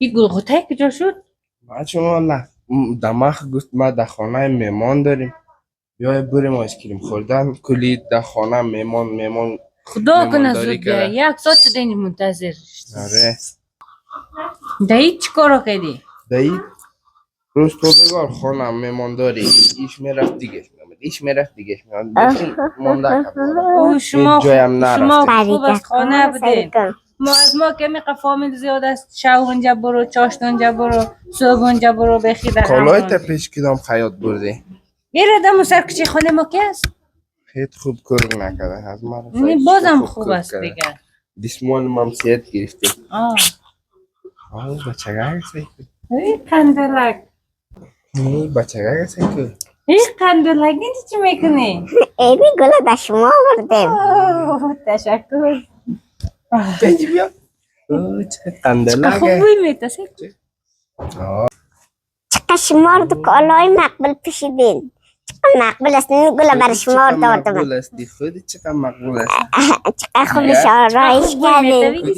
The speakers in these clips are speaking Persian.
این گلغوته کجا شد؟ بچه ما دماغ گفت ما در خانه مهمان داریم بیای بریم آیسکریم خوردن کلی در خانه مهمان خدا کنه زود بیا یک ساعت شده اینجا منتظر. آره دایی چی کارو کردی؟ دایی روز تو بگار خانه مهمان داری ایش میرفت دیگه ایش میرفت دیگه مونده او شما جایم نرفت خوب از خانه بودین. ما که میقه فامیل زیاد است شو اونجا برو چاشت اونجا برو صبح اونجا برو بخیده کالای تا پیش کدام خیاط برده بیره دمو سر کچی خانه ما که است خیلی خوب کار نکرده از ما بازم خوب است دیگه دیسمون ممسیت گرفته بچگاه سیکو ای قندلک بچگاه سیکو ای قندلک اینجا چی میکنی؟ ایوی گل در شما آوردیم. تشکر بینجی بیا چه قندلکه خوب بوی میتاسه چقدر شما رو کالای مقبول پوشیدین. چقدر مقبول است. این گل برای شما دادم. مقبول استی خودی چقدر مقبول است چقدر خوبش آرایش کردین.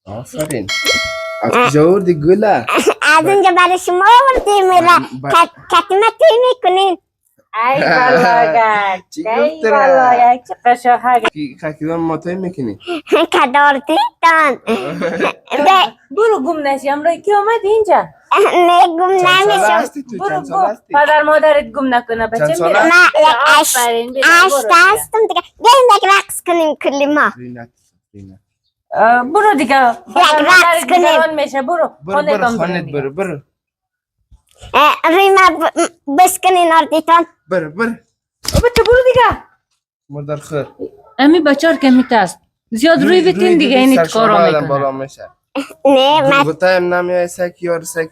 آفرین از کجا آوردی گله از اینجا برای شما آوردیم. کتمتی میکنین. ای بلاگک ای بلاگک چه قشاقه خاکیدان ماتای میکنی کدارتی تان برو گم نشی امروی کی آمد اینجا نه گم نمیشم. برو گم پدر مادرت گم نکنه بچه میره من یک اشتا هستم دیگه گیم یک رقص کنیم کلی ما برو دیگه پدر مادرت دیگران میشه برو برو روی ما بسکنین آردیتان برو بچه برو دیگه مردر خیر امی بچار که میتاست زیاد روی بیتین دیگه اینیت کارا میکنه نه من گفتم نمیای سک یار سک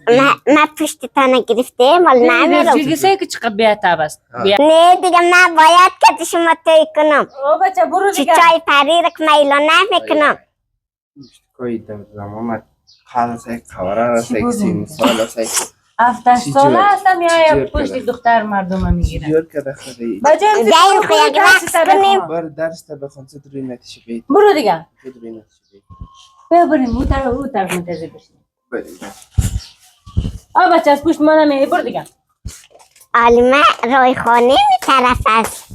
من پشت تانه گرفته مال نمیرم دیگه سه که چقدر بیعتاب است نه دیگه من باید که شما توی کنم بچه برو دیگه چای پری رک میلا نمیکنم کوئی در زمان خاله سک خواره را سک سین ساله سک 7 ساله هستم یا پشت دختر مردم میگیرن جور که دخلی بچه بیاین خو یک رقص کنیم بر درس تا بخون چه روی نتیجه بید برو دیگه چه روی نتیجه بید بیا بریم او طرف منتظر بشیم بریم بچه از پشت ما نمیه برو دیگه آلمه رای خانه می طرف است